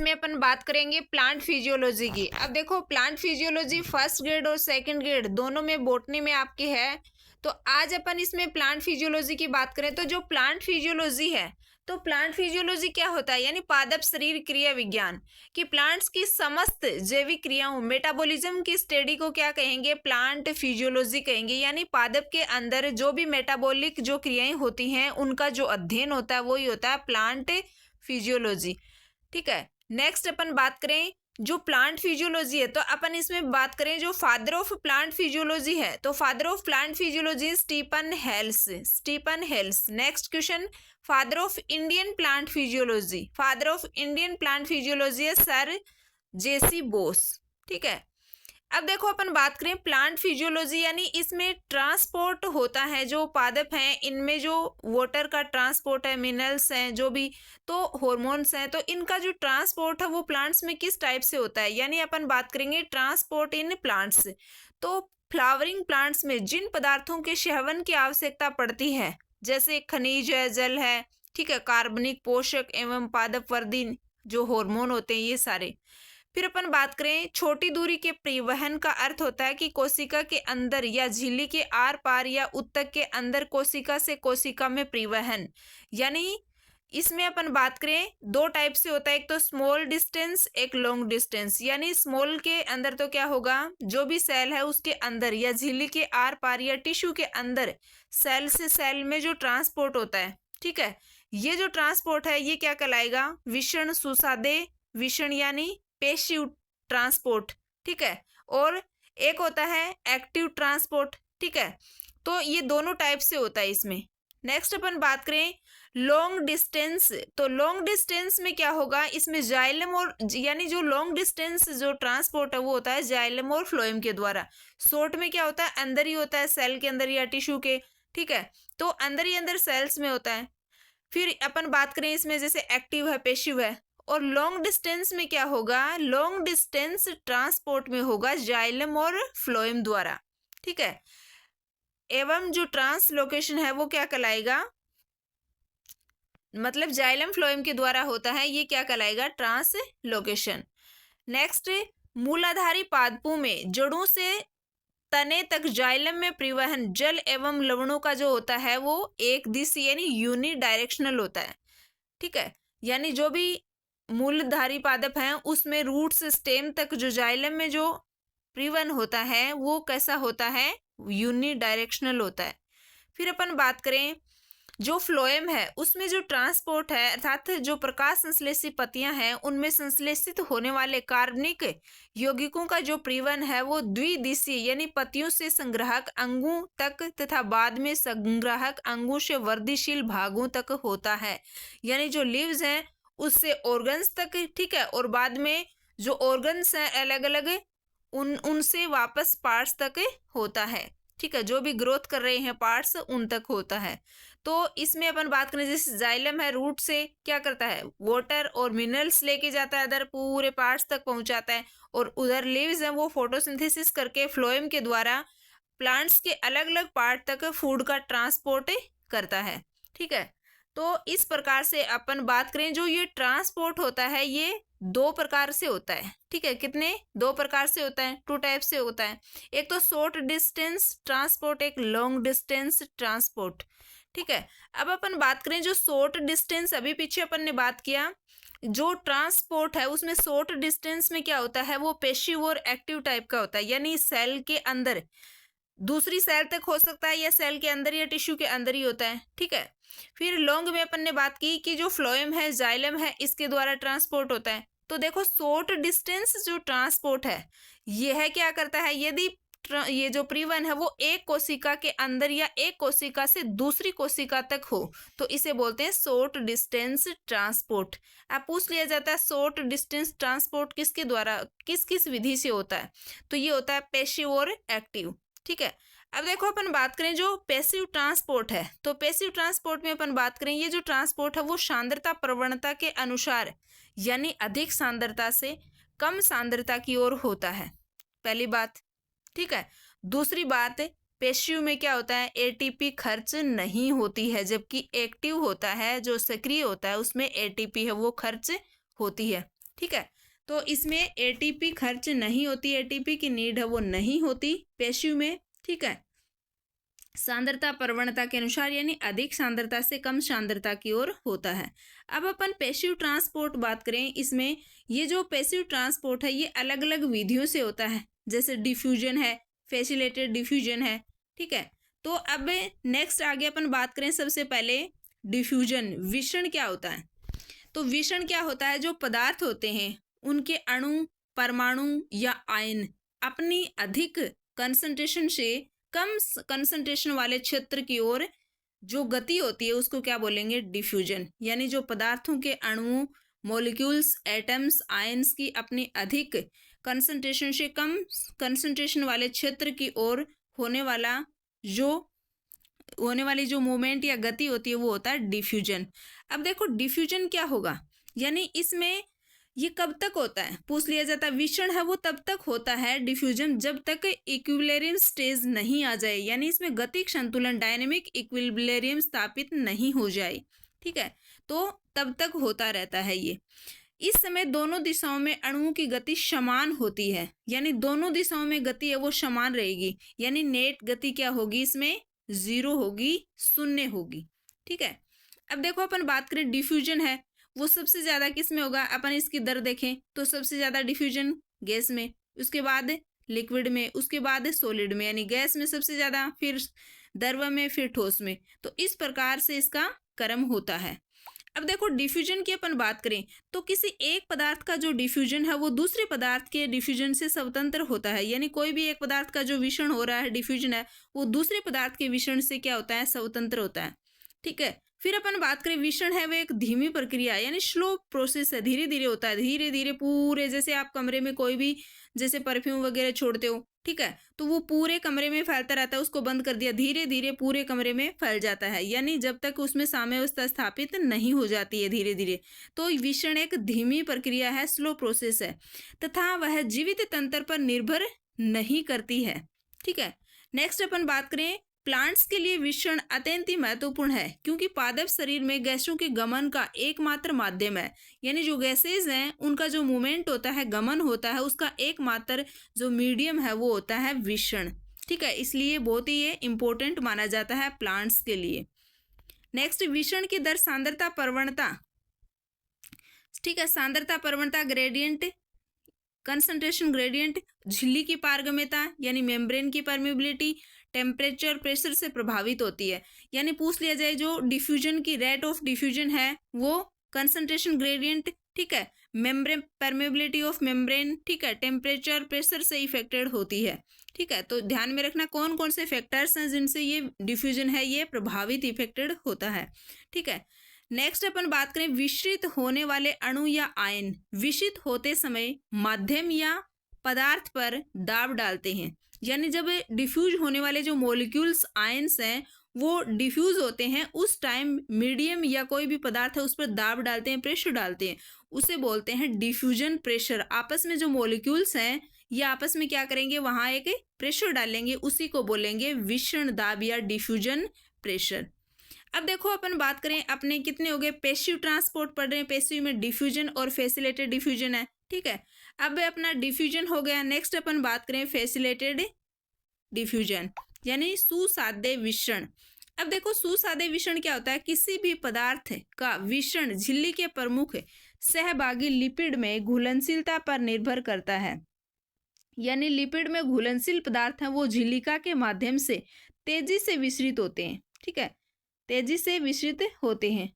इसमें अपन बात करेंगे प्लांट फिजियोलॉजी की। अब देखो प्लांट फिजियोलॉजी फर्स्ट ग्रेड और सेकंड ग्रेड दोनों में बॉटनी में आपकी है। तो आज अपन इसमें प्लांट फिजियोलॉजी की बात करें तो जो प्लांट फिजियोलॉजी है, तो प्लांट फिजियोलॉजी क्या होता है, यानी पादप शरीर क्रिया विज्ञान कि प्लांट्स की समस्त जैविक क्रियाओं मेटाबॉलिज्म की स्टडी को क्या कहेंगे, प्लांट फिजियोलॉजी कहेंगे। यानी पादप के अंदर जो भी मेटाबॉलिक जो क्रियाएं होती हैं उनका जो अध्ययन होता है वही होता है प्लांट फिजियोलॉजी। ठीक है, नेक्स्ट अपन बात करें जो प्लांट फिजियोलॉजी है, तो अपन इसमें बात करें जो फादर ऑफ प्लांट फिजियोलॉजी है, तो father of plant physiology Stephen Hales. Stephen Hales. Next question, father of Indian plant physiology, father of Indian plant physiology है सर जेसी बोस। ठीक है, अब देखो अपन बात करें प्लांट फिजियोलॉजी, यानी इसमें ट्रांसपोर्ट होता है जो पादप हैं इनमें जो वाटर का ट्रांसपोर्ट है, मिनरल्स हैं जो भी, तो हॉर्मोन्स हैं, तो इनका जो ट्रांसपोर्ट है वो प्लांट्स में किस टाइप से होता है। यानी अपन बात करेंगे ट्रांसपोर्ट इन प्लांट्स। तो फ्लावरिंग प्लांट्स में जिन पदार्थों के सेवन की आवश्यकता पड़ती है जैसे खनिज है, जल है, ठीक है, कार्बनिक पोषक एवं पादप वर्धी जो हार्मोन होते हैं ये सारे। फिर अपन बात करें छोटी दूरी के परिवहन का अर्थ होता है कि कोशिका के अंदर या झिल्ली के आर पार या उत्तक के अंदर कोशिका से कोशिका में परिवहन। यानी इसमें अपन बात करें दो टाइप से होता है, एक तो स्मॉल डिस्टेंस, एक लॉन्ग डिस्टेंस। यानी स्मॉल के अंदर तो क्या होगा, जो भी सेल है उसके अंदर या झिल्ली के आर पार या टिश्यू के अंदर सेल से सेल में जो ट्रांसपोर्ट होता है, ठीक है, ये जो ट्रांसपोर्ट है ये क्या कहलाएगा, विषण सुसादे विषण यानी पेशिव ट्रांसपोर्ट। ठीक है, और एक होता है एक्टिव ट्रांसपोर्ट। ठीक है, तो ये दोनों टाइप से होता है इसमें। नेक्स्ट अपन बात करें लॉन्ग डिस्टेंस, तो लॉन्ग डिस्टेंस में क्या होगा, इसमें जाइलम और यानी जो लॉन्ग डिस्टेंस जो ट्रांसपोर्ट है वो होता है जाइलम और फ्लोएम के द्वारा। शॉर्ट में क्या होता है, अंदर ही होता है सेल के अंदर या टिश्यू के। ठीक है, तो अंदर ही अंदर सेल्स में होता है। फिर अपन बात करें इसमें जैसे एक्टिव है, पेशिव है। और लॉन्ग डिस्टेंस में क्या होगा, लॉन्ग डिस्टेंस ट्रांसपोर्ट में होगा जाइलम और फ्लोएम द्वारा। ठीक है, एवं जो ट्रांसलोकेशन है वो क्या कहलाएगा, मतलब जाइलम फ्लोएम के द्वारा होता है, ये क्या कहलाएगा, ट्रांसलोकेशन। नेक्स्ट, मूलाधारी पादपों में जड़ों से तने तक जाइलम में परिवहन जल एवं लवणों का जो होता है वो एक दिशा यानी यूनिडायरेक्शनल होता है। ठीक है, यानी जो भी मूलधारी पादप हैं उसमें रूट से स्टेम तक जो जाइलम में जो परिवहन होता है वो कैसा होता है, यूनिडायरेक्शनल होता है। फिर अपन बात करें जो फ्लोएम है उसमें जो ट्रांसपोर्ट है अर्थात जो प्रकाश संश्लेषी पत्तियां हैं उनमें संश्लेषित होने वाले कार्बनिक यौगिकों का जो परिवहन है वो द्विदिशीय यानी पत्तियों से संग्राहक अंगों तक तथा बाद में संग्राहक अंगों से वर्धिशील भागों तक होता है। यानी जो लीव्स हैं उससे ऑर्गन्स तक, ठीक है, और बाद में जो ऑर्गन्स हैं अलग अलग उनसे वापस पार्ट्स तक होता है। ठीक है, जो भी ग्रोथ कर रहे हैं पार्ट्स उन तक होता है। तो इसमें अपन बात करें जैसे जाइलम है रूट से क्या करता है, वाटर और मिनरल्स लेके जाता है इधर पूरे पार्ट्स तक पहुंचाता है, और उधर लीव्स हैं वो फोटोसिंथेसिस करके फ्लोएम के द्वारा प्लांट्स के अलग अलग पार्ट तक फूड का ट्रांसपोर्ट करता है। ठीक है, तो इस प्रकार से अपन बात करें जो ये ट्रांसपोर्ट होता है ये दो प्रकार से होता है। ठीक है, कितने, दो प्रकार से होता है, टू टाइप से होता है। एक तो शॉर्ट डिस्टेंस ट्रांसपोर्ट, एक लॉन्ग डिस्टेंस ट्रांसपोर्ट। ठीक है, अब अपन बात करें जो शॉर्ट डिस्टेंस, अभी पीछे अपन ने बात किया जो ट्रांसपोर्ट है उसमें शॉर्ट डिस्टेंस में क्या होता है वो पेशिव और एक्टिव टाइप का होता है, यानी सेल के अंदर दूसरी सेल तक हो सकता है या सेल के अंदर या टिश्यू के अंदर ही होता है। ठीक है, फिर लॉन्ग में अपन ने बात की कि जो फ्लोएम है जाइलम है इसके द्वारा ट्रांसपोर्ट होता है। तो देखो शॉर्ट डिस्टेंस जो ट्रांसपोर्ट है यह क्या करता है, यदि ये जो परिवहन है वो एक कोशिका के अंदर या एक कोशिका से दूसरी कोशिका तक हो तो इसे बोलते हैं शॉर्ट डिस्टेंस ट्रांसपोर्ट। आप पूछ लिया जाता है शॉर्ट डिस्टेंस ट्रांसपोर्ट किसके द्वारा किस किस विधि से होता है, तो ये होता है पैसिव और एक्टिव। ठीक है, अब देखो अपन बात करें जो पैसिव ट्रांसपोर्ट है, तो पैसिव ट्रांसपोर्ट में अपन बात करें ये जो ट्रांसपोर्ट है वो सांद्रता प्रवणता के अनुसार यानी अधिक सांद्रता से कम सांद्रता की ओर होता है, पहली बात। ठीक है, दूसरी बात पैसिव में क्या होता है एटीपी खर्च नहीं होती है, जबकि एक्टिव होता है जो सक्रिय होता है उसमें एटीपी है वो खर्च होती है। ठीक है। तो इसमें एटीपी खर्च नहीं होती, एटीपी की नीड है वो नहीं होती पैसिव में। ठीक है। सांद्रता प्रवणता के अनुसार यानी अधिक सांद्रता से कम सांद्रता की ओर होता है। अब अपन पैसिव ट्रांसपोर्ट बात करें, इसमें ये जो पैसिव ट्रांसपोर्ट है ये अलग अलग विधियों से होता है, जैसे डिफ्यूजन है, फैसिलिटेटेड डिफ्यूजन है। ठीक है। तो अब नेक्स्ट आगे अपन बात करें, सबसे पहले डिफ्यूजन, विषण क्या होता है। तो विषण क्या होता है, जो पदार्थ होते हैं उनके अणु, परमाणु या आयन अपनी अधिक कंसंट्रेशन से कम कंसंट्रेशन वाले क्षेत्र की ओर जो गति होती है उसको क्या बोलेंगे, डिफ्यूजन। यानी जो पदार्थों के अणुओं, मॉलिक्यूल्स, एटम्स, आयंस की अपनी अधिक कंसंट्रेशन से कम कंसंट्रेशन वाले क्षेत्र की ओर होने वाली जो मूवमेंट या गति होती है वो होता है डिफ्यूजन। अब देखो डिफ्यूजन क्या होगा, यानी इसमें ये कब तक होता है, पूछ लिया जाता है। विषण है वो तब तक होता है डिफ्यूजन जब तक इक्विलिब्रियम स्टेज नहीं आ जाए, यानी इसमें गतिक संतुलन, डायनेमिक इक्विलिब्रियम स्थापित नहीं हो जाए। ठीक है। तो तब तक होता रहता है ये। इस समय दोनों दिशाओं में अणुओं की गति समान होती है, यानी दोनों दिशाओं में गति है वो समान रहेगी, यानी नेट गति क्या होगी, इसमें 0 होगी, 0 होगी। ठीक है। अब देखो अपन बात करें डिफ्यूजन है वो सबसे ज्यादा किस में होगा, अपन इसकी दर देखें तो सबसे ज्यादा डिफ्यूजन गैस में, उसके बाद लिक्विड में, उसके बाद सॉलिड में, यानी गैस में सबसे ज्यादा, फिर द्रव में, फिर ठोस में। तो इस प्रकार से इसका क्रम होता है। अब देखो डिफ्यूजन की अपन बात करें तो किसी एक पदार्थ का जो डिफ्यूजन है वो दूसरे पदार्थ के डिफ्यूजन से स्वतंत्र होता है, यानी कोई भी एक पदार्थ का जो विषण हो रहा है, डिफ्यूजन है, वो दूसरे पदार्थ के विषण से क्या होता है, स्वतंत्र होता है। ठीक है। फिर अपन बात करें विषण है वो एक धीमी प्रक्रिया है, यानी स्लो प्रोसेस है, धीरे धीरे होता है, धीरे धीरे पूरे, जैसे आप कमरे में कोई भी जैसे परफ्यूम वगैरह छोड़ते हो, ठीक है, तो वो पूरे कमरे में फैलता रहता है, उसको बंद कर दिया, धीरे धीरे पूरे कमरे में फैल जाता है, यानी जब तक उसमें साम्यावस्था स्थापित नहीं हो जाती है धीरे धीरे। तो विषण एक धीमी प्रक्रिया है, स्लो प्रोसेस है, तथा वह जीवित तंत्र पर निर्भर नहीं करती है। ठीक है। नेक्स्ट अपन बात करें, प्लांट्स के लिए विषण अत्यंत ही महत्वपूर्ण है, क्योंकि पादप शरीर में गैसों के गमन का एकमात्र माध्यम है, यानी जो गैसेज हैं उनका जो मूवमेंट होता है, गमन होता है, उसका एकमात्र जो मीडियम है वो होता है विषण। ठीक है। इसलिए बहुत ही ये इंपॉर्टेंट माना जाता है प्लांट्स के लिए। नेक्स्ट, विषण की दर सांद्रता प्रवणता। ठीक है। सांद्रता प्रवणता ग्रेडियंट, कंसंट्रेशन ग्रेडियंट, झिल्ली की पारगम्यता यानी मेम्ब्रेन की परमेबिलिटी, टेम्परेचर, प्रेशर से प्रभावित होती है। यानी पूछ लिया जाए जो डिफ्यूजन की रेट ऑफ डिफ्यूजन है वो कंसंट्रेशन ग्रेडियंट, ठीक है, मेम्ब्रेन परमेबिलिटी ऑफ मेम्ब्रेन, ठीक है, टेम्परेचर, प्रेशर से इफेक्टेड होती है। ठीक है। तो ध्यान में रखना कौन कौन से फैक्टर्स हैं जिनसे ये डिफ्यूजन है ये प्रभावित, इफेक्टेड होता है। ठीक है। नेक्स्ट अपन बात करें, विषित होने वाले अणु या आयन विषित होते समय माध्यम या पदार्थ पर दाब डालते हैं, यानी जब डिफ्यूज होने वाले जो मॉलिक्यूल्स, आयंस हैं वो डिफ्यूज होते हैं, उस टाइम मीडियम या कोई भी पदार्थ है उस पर दाब डालते हैं, प्रेशर डालते हैं, उसे बोलते हैं डिफ्यूजन प्रेशर। आपस में जो मॉलिक्यूल्स हैं ये आपस में क्या करेंगे, वहां एक प्रेशर डालेंगे, उसी को बोलेंगे विषण दाब या डिफ्यूजन प्रेशर। अब देखो अपन बात करें, अपने कितने हो गए, पैसिव ट्रांसपोर्ट पढ़ रहे हैं, पैसिव में डिफ्यूजन और फैसिलिटेटेड डिफ्यूजन है। ठीक है। अब अपना डिफ्यूजन हो गया। नेक्स्ट अपन बात करें फैसिलिटेटेड डिफ्यूजन यानी सुसाध्य विषण। अब देखो सुसाध्य विषण क्या होता है, किसी भी पदार्थ का विषण झिल्ली के प्रमुख सहभागी लिपिड में घुलनशीलता पर निर्भर करता है, यानी लिपिड में घुलनशील पदार्थ हैं वो झिल्लिका के माध्यम से तेजी से विसरित होते हैं। ठीक है। तेजी से विसरित होते हैं।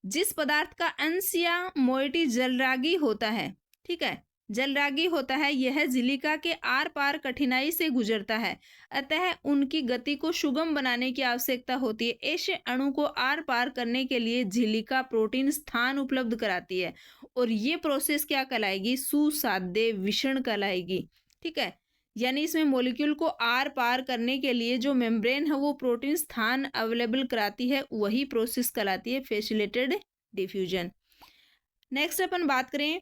जिस पदार्थ का अंश या मोइटी जलरागी होता है, ठीक है, जलरागी होता है, यह झिल्लिका के आर पार कठिनाई से गुजरता है, अतः उनकी गति को सुगम बनाने की आवश्यकता होती है। ऐसे अणु को आर पार करने के लिए झिल्लिका प्रोटीन स्थान उपलब्ध कराती है और ये प्रोसेस क्या कहलाएगी, सुसाध्य विषण कहलाएगी। ठीक है। यानी इसमें मॉलिक्यूल को आर पार करने के लिए जो मेम्ब्रेन है वो प्रोटीन स्थान अवेलेबल कराती है, वही प्रोसेस कहलाती है फैसिलिटेटेड डिफ्यूजन। नेक्स्ट अपन बात करें,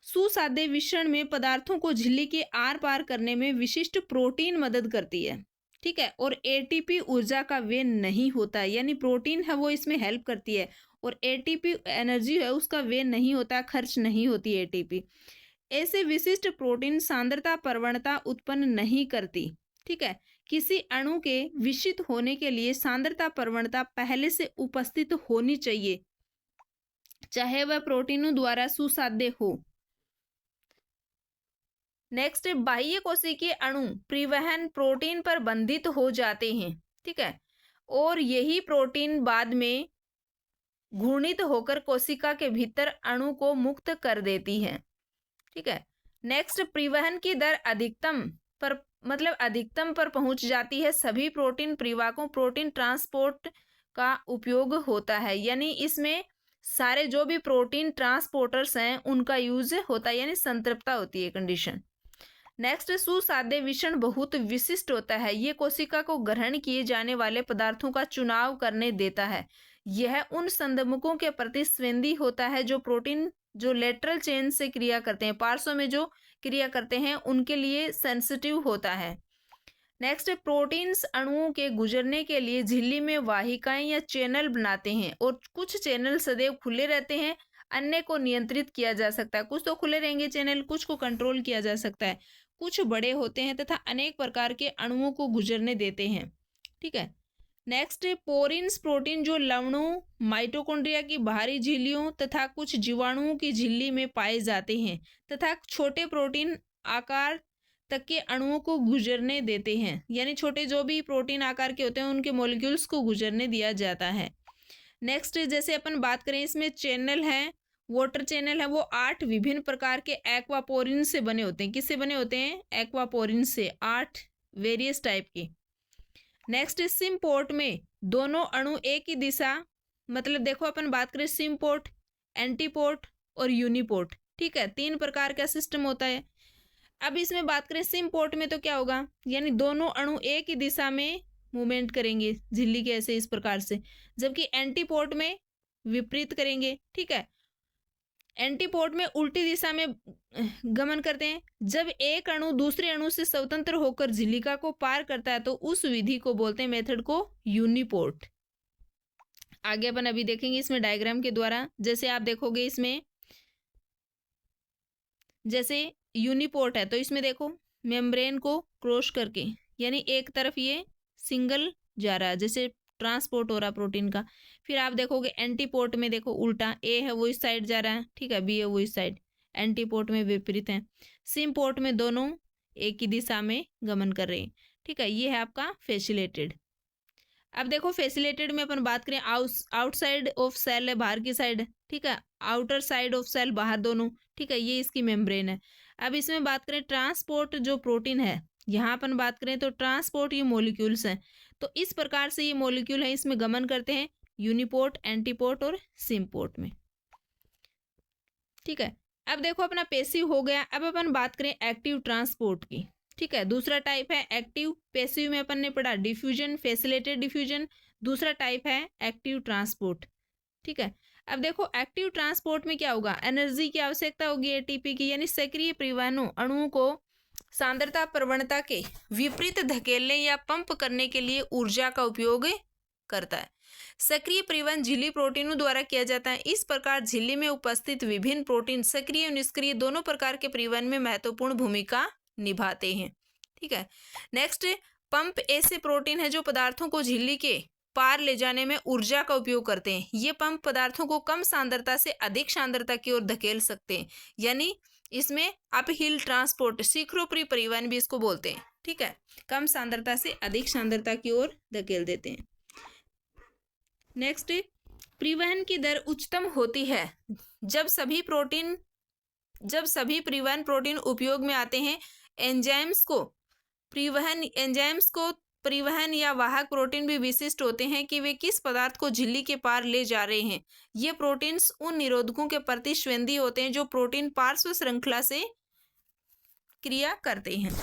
सुसाध्य विषण में पदार्थों को झिल्ली के आर पार करने में विशिष्ट प्रोटीन मदद करती है। ठीक है, और एटीपी ऊर्जा का व्यय नहीं होता है, यानी प्रोटीन है वो इसमें हेल्प करती है, और एटीपी एनर्जी है उसका व्यय नहीं होता, खर्च नहीं होती एटीपी। ऐसे विशिष्ट प्रोटीन सांद्रता प्रवणता उत्पन्न नहीं करती। ठीक है, किसी अणु के विशिष्ट होने के लिए सांद्रता प्रवणता पहले से उपस्थित होनी चाहिए, चाहे वह प्रोटीनों द्वारा सुसाध्य हो। नेक्स्ट, बाह्य कोशिकीय अणु परिवहन प्रोटीन पर बंधित हो जाते हैं। ठीक है, और यही प्रोटीन बाद में घूर्णित होकर कोशिका के भीतर अणु को मुक्त कर देती है। ठीक है, नेक्स्ट, परिवहन की दर अधिकतम पर पहुंच जाती है। सभी प्रोटीन परिवाहकों प्रोटीन ट्रांसपोर्ट का उपयोग होता है, यानी इसमें सारे जो भी प्रोटीन ट्रांसपोर्टर्स हैं उनका यूज होता है, यानी संतृप्तता होती है कंडीशन। नेक्स्ट, सुसाध्य विषण बहुत विशिष्ट होता है। ये कोशिका को ग्रहण किए जाने वाले पदार्थों का चुनाव करने देता है। यह उन संदमुखों के प्रति संवेदी होता है जो प्रोटीन जो लेटरल चेन से क्रिया करते हैं, पार्श्व में जो क्रिया करते हैं उनके लिए सेंसिटिव होता है। नेक्स्ट, प्रोटीन्स अणुओं के गुजरने के लिए झिल्ली में वाहिकाएं या चैनल बनाते हैं, और कुछ चैनल सदैव खुले रहते हैं, अन्य को नियंत्रित किया जा सकता है। कुछ तो खुले रहेंगे चैनल, कुछ को कंट्रोल किया जा सकता है, कुछ बड़े होते हैं तथा अनेक प्रकार के अणुओं को गुजरने देते हैं। ठीक है, नेक्स्ट, पोरिन्स प्रोटीन जो लवणों, माइटोकॉन्ड्रिया की बाहरी झिल्लियों तथा कुछ जीवाणुओं की झिल्ली में पाए जाते हैं तथा छोटे प्रोटीन आकार तक के अणुओं को गुजरने देते हैं, यानी छोटे जो भी प्रोटीन आकार के होते हैं उनके मॉलिक्यूल्स को गुजरने दिया जाता है। नेक्स्ट, जैसे अपन बात करें इसमें चैनल है, वाटर चैनल है, वो 8 विभिन्न प्रकार के एक्वापोरिन से बने होते हैं। किससे बने होते हैं? एक्वापोरिन से, 8 वेरियस टाइप के। नेक्स्ट, सिम्पोर्ट में दोनों अणु एक ही दिशा, मतलब देखो अपन बात करें सिम्पोर्ट, एंटीपोर्ट और यूनिपोर्ट। ठीक है, 3 प्रकार का सिस्टम होता है। अब इसमें बात करें सिम्पोर्ट में तो क्या होगा, यानी दोनों अणु एक ही दिशा में मूवमेंट करेंगे झिल्ली के ऐसे इस प्रकार से, जबकि एंटीपोर्ट में विपरीत करेंगे। ठीक है, एंटीपोर्ट में उल्टी दिशा में गमन करते हैं। जब एक अणु दूसरे अणु से स्वतंत्र होकर झिल्लिका को पार करता है तो उस विधि को बोलते हैं, मेथड को, यूनिपोर्ट। आगे अपन अभी देखेंगे इसमें डायग्राम के द्वारा। जैसे आप देखोगे इसमें, जैसे यूनिपोर्ट है तो इसमें देखो मेम्ब्रेन को क्रॉस करके, यानी एक तरफ ये सिंगल जा रहा है, जैसे ट्रांसपोर्ट हो रहा प्रोटीन का। फिर आप देखोगे एंटीपोर्ट में देखो उल्टा, ए है वो इस साइड जा रहा है, ठीक है, बी है वो इस साइड, एंटीपोर्ट में विपरीत है। सिम्पोर्ट में दोनों एक ही दिशा में गमन कर रहे हैं। ठीक है, ये है आपका फैसिलेटेड। अब देखो फैसिलेटेड में अपन बात करें, आउटसाइड ऑफ सेल है, बाहर की साइड, ठीक है, आउटर साइड ऑफ सेल, बाहर दोनों। ठीक है, ये इसकी मेम्ब्रेन है। अब इसमें बात करें ट्रांसपोर्ट जो प्रोटीन है, यहाँ अपन बात करें तो ट्रांसपोर्ट ये मॉलिक्यूल्स हैं, तो इस प्रकार से ये मॉलिक्यूल है इसमें गमन करते हैं, यूनिपोर्ट, एंटीपोर्ट और सिम्पोर्ट में। ठीक है, अब देखो अपना पैसिव हो गया। अब अपन बात करें एक्टिव ट्रांसपोर्ट की। ठीक है, दूसरा टाइप है एक्टिव। पैसिव में अपन ने पढ़ा डिफ्यूजन, फैसिलिटेटेड डिफ्यूजन। दूसरा टाइप है एक्टिव ट्रांसपोर्ट। ठीक है, अब देखो एक्टिव ट्रांसपोर्ट में क्या होगा, एनर्जी की आवश्यकता होगी एटीपी की, यानी सक्रिय परिवहनों अणुओं को सांद्रता प्रवणता के विपरीत धकेलने या पंप करने के लिए ऊर्जा का उपयोग करता है। सक्रिय परिवहन झिल्ली प्रोटीनों द्वारा किया जाता है। इस प्रकार झिल्ली में उपस्थित विभिन्न प्रोटीन सक्रिय और निष्क्रिय दोनों प्रकार के परिवहन में महत्वपूर्ण भूमिका निभाते हैं। ठीक है, नेक्स्ट, पंप ऐसे प्रोटीन है जो पदार्थों को झिल्ली के पार ले जाने में ऊर्जा का उपयोग करते हैं। ये पंप पदार्थों को कम सांद्रता से अधिक सांद्रता की ओर धकेल सकते हैं, यानी इसमें अपहिल ट्रांसपोर्ट, शिखरोपरि परिवहन भी इसको बोलते हैं। ठीक है, कम सांद्रता से अधिक सांद्रता की ओर धकेल देते हैं। नेक्स्ट, परिवहन की दर उच्चतम होती है जब सभी परिवहन प्रोटीन उपयोग में आते हैं। एंजाइम्स को परिवहन या वाहक प्रोटीन भी विशिष्ट होते हैं कि वे किस पदार्थ को झिल्ली के पार ले जा रहे हैं। ये प्रोटीन्स उन निरोधकों के प्रति संवेदी होते हैं जो प्रोटीन पार्श्व श्रृंखला से क्रिया करते हैं।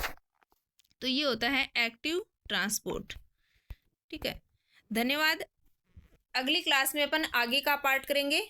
तो ये होता है एक्टिव ट्रांसपोर्ट। ठीक है, धन्यवाद। अगली क्लास में अपन आगे का पार्ट करेंगे।